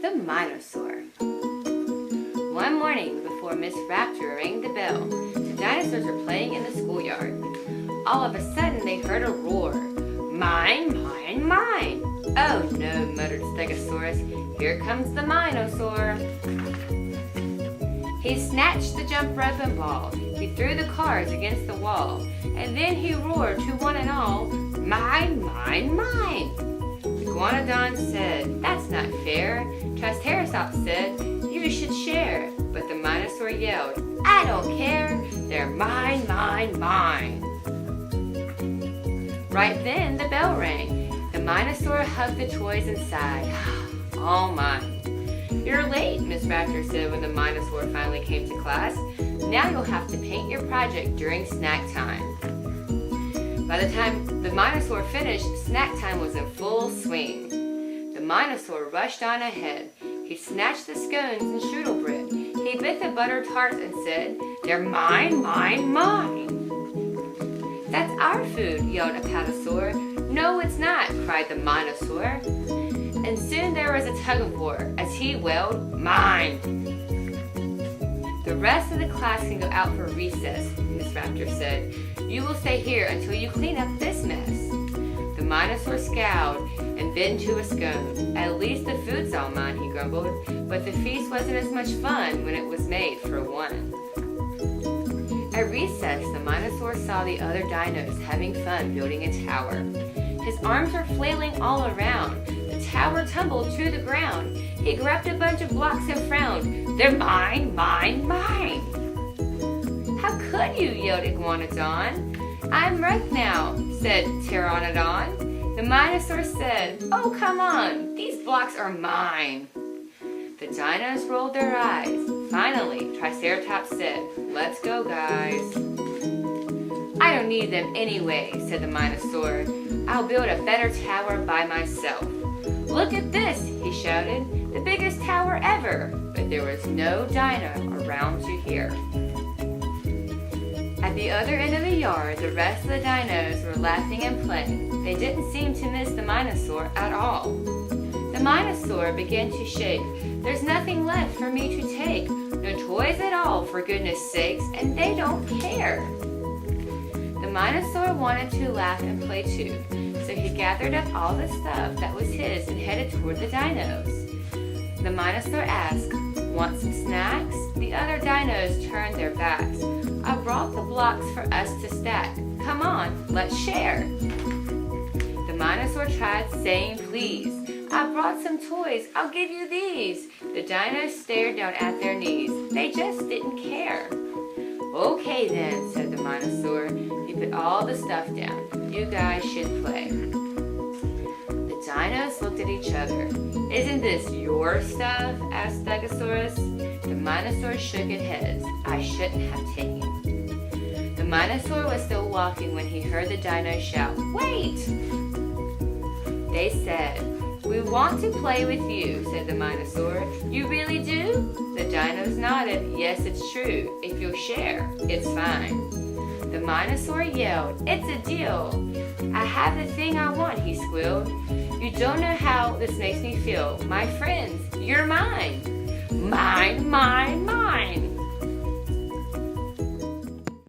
The Mine-O-Saur. One morning before Miss Raptor rang the bell, the dinosaurs were playing in the schoolyard. All of a sudden they heard a roar. Mine, mine, mine! Oh no, muttered Stegosaurus. Here comes the Mine-O-Saur. He snatched the jump rope and ball. He threw the cars against the wall. And then he roared to one and all, Mine, mine, mine! The Iguanodon said, That's not fair. Triceratops said, You should share. But the Mine-O-Saur yelled, I don't care. They're mine, mine, mine. Right then the bell rang. The Mine-O-Saur hugged the toys and sighed, All mine. You're late, Miss Raptor said when the Mine-O-Saur finally came to class. Now you'll have to paint your project during snack time. By the time the Mine-O-Saur finished, snack time was in full swing. The Mine-O-Saur rushed on ahead. He snatched the scones and strudel bread. He bit the butter tarts and said, They're mine, mine, mine. That's our food, yelled Apatosaur. No, it's not, cried the Mine-O-Saur. And soon there was a tug-of-war as he wailed, Mine! The rest of the class can go out for recess, Miss Raptor said. You will stay here until you clean up this mess. The Mine-O-Saur scowled and bit into a scone. At least the food's all mine, he grumbled, but the feast wasn't as much fun when it was made for one. At recess, the Mine-O-Saur saw the other dinos having fun building a tower. His arms were flailing all around. The tower tumbled to the ground. He grabbed a bunch of blocks and frowned. They're mine, mine, mine! How could you, yelled Iguanodon. I'm wrecked now, said Pteranodon. The Mine-O-Saur said, Oh, come on, these blocks are mine. The dinos rolled their eyes. Finally, Triceratops said, Let's go, guys. I don't need them anyway, said the Mine-O-Saur. I'll build a better tower by myself. Look at this, he shouted, the biggest tower ever. But there was no dino around to hear. At the other end of the yard, the rest of the dinos were laughing and playing. They didn't seem to miss the Mine-O-Saur at all. The Mine-O-Saur began to shake. There's nothing left for me to take. No toys at all, for goodness sakes, and they don't care. The Mine-O-Saur wanted to laugh and play too, so he gathered up all the stuff that was his and headed toward the dinos. The Mine-O-Saur asked, Want some snacks? The other dinos turned their backs. I brought the blocks for us to stack. Come on, let's share. The Mine-O-Saur tried saying please. I brought some toys, I'll give you these. The dinos stared down at their knees. They just didn't care. Okay then, said the Mine-O-Saur. He put all the stuff down. You guys should play. The dinos looked at each other. Isn't this your stuff? Asked Stegosaurus. The Mine-O-Saur shook its head. I shouldn't have taken it. The Mine-O-Saur was still walking when he heard the dinos shout, Wait! They said, We want to play with you, said the Mine-O-Saur. You really do? The dinos nodded. Yes, it's true. If you'll share, it's fine. The Mine-O-Saur yelled, It's a deal. I have the thing I want, he squealed. You don't know how this makes me feel. My friends, you're mine. Mine, mine, mine.